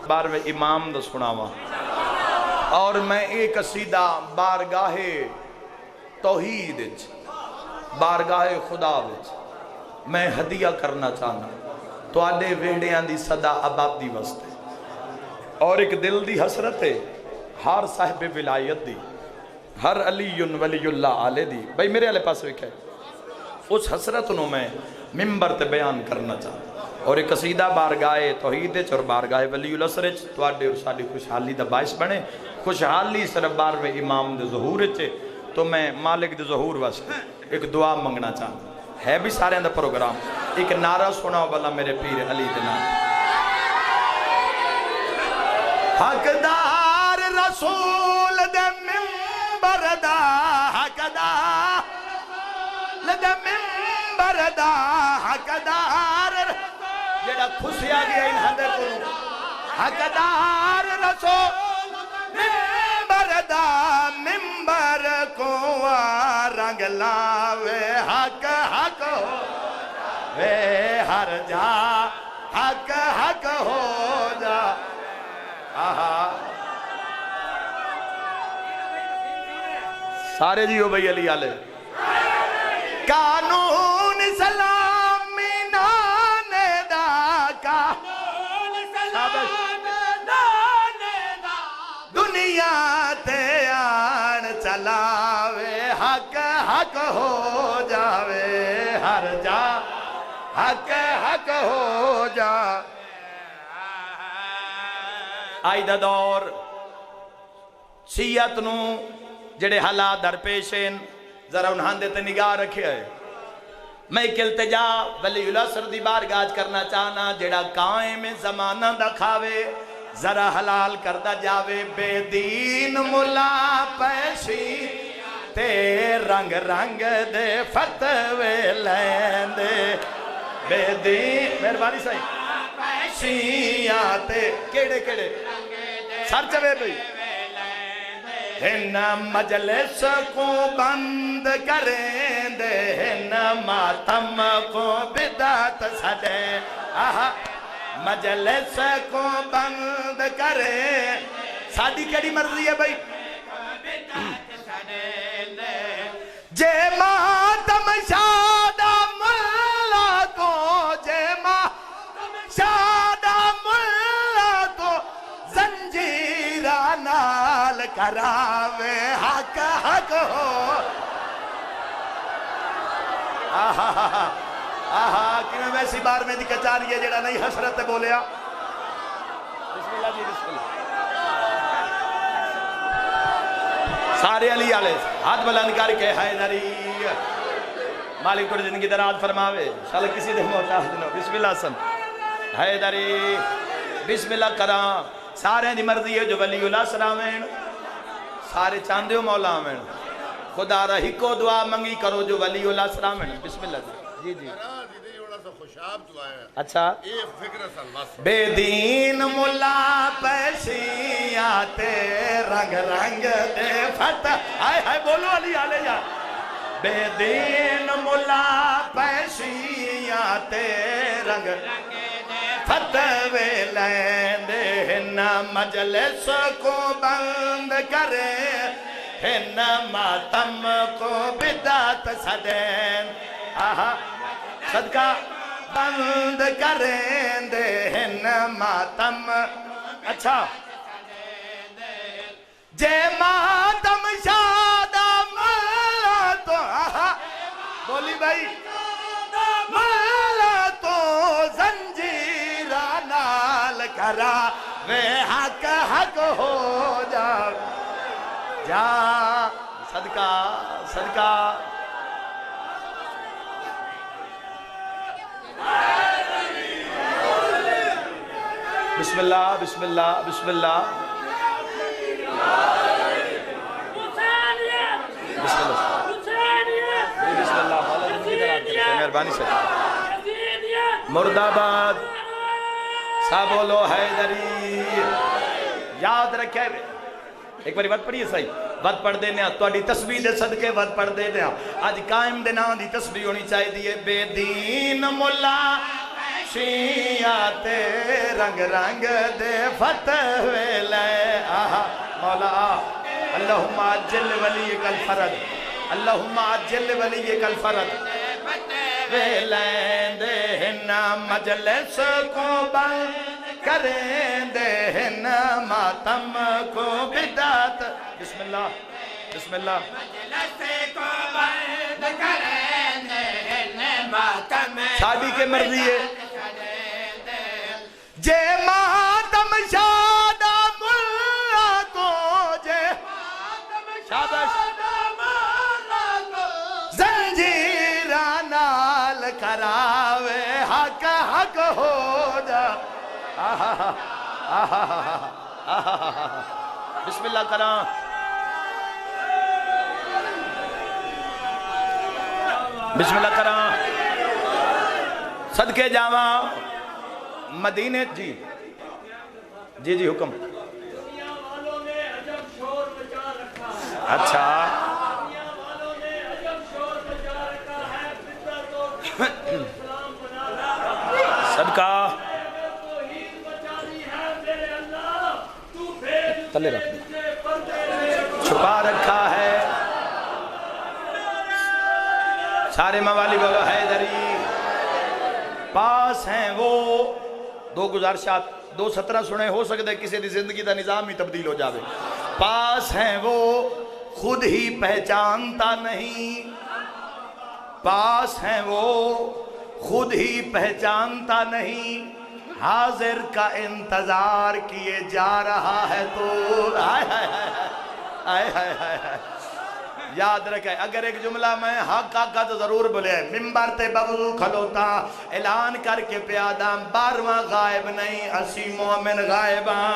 12ویں امام دا سناواں اور میں ایک قصیدہ بارگاہ توحید بارگاہ خدا وچ میں ہدیہ کرنا چاہنا تو آڈے ویڑیاں دی صدا آبادی واسطے اور ایک دل دی حسرت ہے ہر صاحب ولایت دی ہر علی ولی اللہ آلے دی بھائی میرے آلے پاس وکھے اس حسرت نو میں ممبر تے بیان کرنا چاہتا اور ایک قصیدہ بارگاہ توحید اور بارگاہ ولی اللہ سرچ تو آڈے اور ساڑی خوشحالی دا باعث بنے خوشحالی صرف 12ویں امام دے ظہور چے تو میں مالک دے ظہور واسطے ایک دعا منگنا چاہتا ہے بھی سارے اندر پروگرام ایک نعرہ سنا والا میرے پیر علی دے نام حقدار رسول دے ممبر دا حقدار دے ممبر دا حقدار جڑا خوشیا گیا انہاں دے کو حقدار رسول ممبر دا ممبر کو رنگ لاوے حق حق ہو وے ہر جا حق حق ہو جا سارے جی ہو بھئی علی آلے قانون سلامی نانے دا قانون سلامی نانے دا دنیا تے آن چلاوے حق حق ہو جاوے ہر جا حق حق ہو جا آئی دا دور شیعت نو جڑے حالات در پیشیں ذرا انہاں دیتے نگاہ رکھے ہے میں ایک التجا ولی اللہ سردی بارگاہ کرنا چاہنا جڑا قائم زمانہ دا کھاوے ذرا حلال کردہ جاوے بے دین ملا پیشی تے رنگ رنگ دے فتوے لیندے بے دین مہربانی صحیح پیشیاں تے کیڑے کیڑے سر چوے بھئی ہن مجلس کو بند کریں دے ہن ماتم کو بدعت سڑے مجلس کو بند کریں ساڑی کیڑی مرضی ہے بھئی جے ماتم شادہ ملا کو جے ماتم شادہ ملا کو زنجیرہ نال کراوے حق حق ہو کہ میں ویسی بار میں دی کچاری ہے جڑا نہیں حسرت بولیا بسم اللہ جی بسم اللہ سارے علی آلے ہاتھ بلند کر کے حیدری مالک پر زندگی دراز فرماوے شاء اللہ کسی دے محتاج دنو بسم اللہ سن حیدری بسم اللہ کرام سارے دی مرضی ہے جو ولی اللہ سلامین سارے چاندے ہو مولا آمین خدا رہی کو دعا منگی کرو جو ولی اللہ سلامین بسم اللہ جی جی اچھا بے دین ملا پیشیاں تے رنگ رنگ دے فتح آئے ہائے بولو علی آلے جا بے دین ملا پیشیاں تے رنگ رنگ دے فتوے لیندے ہن مجلس کو بند کرے ہن ماتم کو بدعت سدین صدقہ بند کریں دے ہن ماتم اچھا جے ماتم شادہ ملا تو بولی بھائی ملا تو زنجیرہ نال کرا وے حق حق ہو جا جا صدقہ صدقہ بسم اللہ بسم اللہ بسم اللہ بسم اللہ مہربانی سے مرد آباد سا بولو حیدری یاد رکھے ایک باری وقت پڑھیے صحیح وقت پڑھ دینے تو اڈی تسبیح دے صدقے وقت پڑھ دینے آج قائم دینا دی تسبیح ہونی چاہی دیئے بے دین ملا شیعہ تے رنگ رنگ دے فتح ویلے آہا مولا اللہم عجل ولیک الفرج اللہم عجل ولیک الفرج ویلے دے ہن مجلس کو بند کریں دے ہن ماتم کو بدات بسم اللہ بسم اللہ مجلس کو بند کریں دے ہن ماتم شادی کے مرضی ہے جے ماتم شادہ ملا کو جے شابش زنجیرہ نال کراوے حق حق ہو جا بسم اللہ کرام بسم اللہ کرام صدقے جاواں مدینے جی جی جی حکم اچھا صدقہ تلے رکھ چھپا رکھا ہے سارے موالی بابا حیدری پاس ہیں وہ دو گزارشات 2:17 سنے ہو سکتے کسی دی زندگی دا نظام ہی تبدیل ہو جاوے پاس ہیں وہ خود ہی پہچانتا نہیں پاس ہیں وہ خود ہی پہچانتا نہیں حاضر کا انتظار کیے جا رہا ہے تو آئے یاد رکھے اگر ایک جملہ میں حق کا تو ضرور بولے ممبر تے بغضو کھلوتا اعلان کر کے پیادہ 12واں غائب نہیں اسی مومن غائباں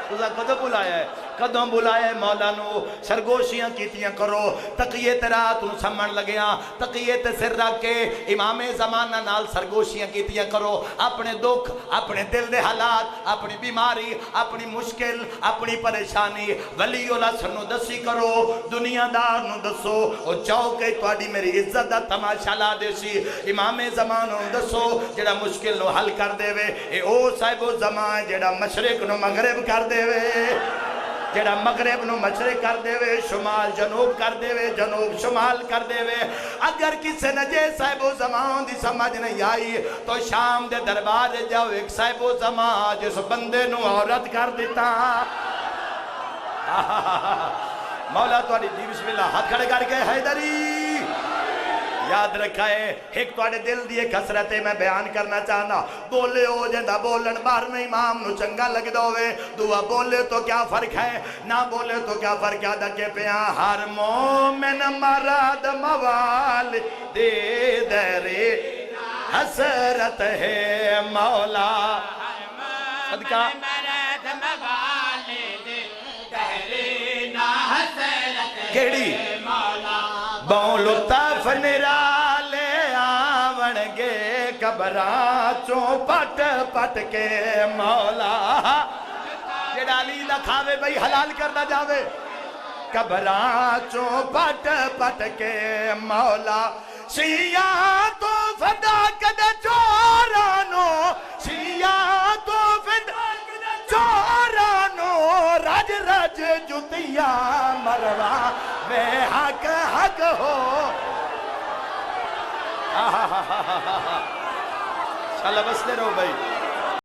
کدھوں بلایا ہے کدھوں بلایا ہے مولا نو سرگوشیاں کیتیاں کرو تقیت رات نو سمن لگیاں تقیت سر رکھ کے امام زمانہ نال سرگوشیاں کیتیاں کرو اپنے دکھ اپنے دل دے حالات اپنی بیماری اپنی مشکل اپنی پریشانی ولی اللہ سنو دسی کرو دنیا دار نو دسو او چوکے توڑی میری عزت دا تماشا لا دے سی امام زمانہ نو دسو جڑا مشکل نو حل کر دے وے اے او صاحب و زمان جڑا مشرق نو مغرب کر دے وے جڑا مغرب نو مشرق کر دے وے شمال جنوب کر دے وے جنوب شمال کر دے وے اگر کسی نجے صاحب و زمان دی سمجھ نہیں آئی تو شام دے دربار جاؤ ایک صاحب و زمان جس بندے نو عورت کر دیتا مولا توڑی جی بسم اللہ ہاتھ کھڑے کر کے حیدری یاد رکھا ہے ایک توڑے دل دیئے کسرتے میں بیان کرنا چاہنا بولے ہو جندہ بولن بار میں امام نو چنگا لگ دووے دعا بولے تو کیا فرق ہے نہ بولے تو کیا فرق ہے دکے پیاں ہر مومن مراد موال دے درے حسرت ہے مولا صدقہ مراد موال دے درے حسرت کیڑی بون لطف نرالے آونگے کبران چوں پٹ پٹ کے مولا جڑا علی دا کھاوے بھئی حلال کرنا جاوے کبران چوں پٹ پٹ کے مولا شیعہ تو فدا کدے چورانو شیعہ تو فدا کدے چورانو رج رج جتیاں مروا بے حق حق ہو شاء اللہ بس لے رہو بھائی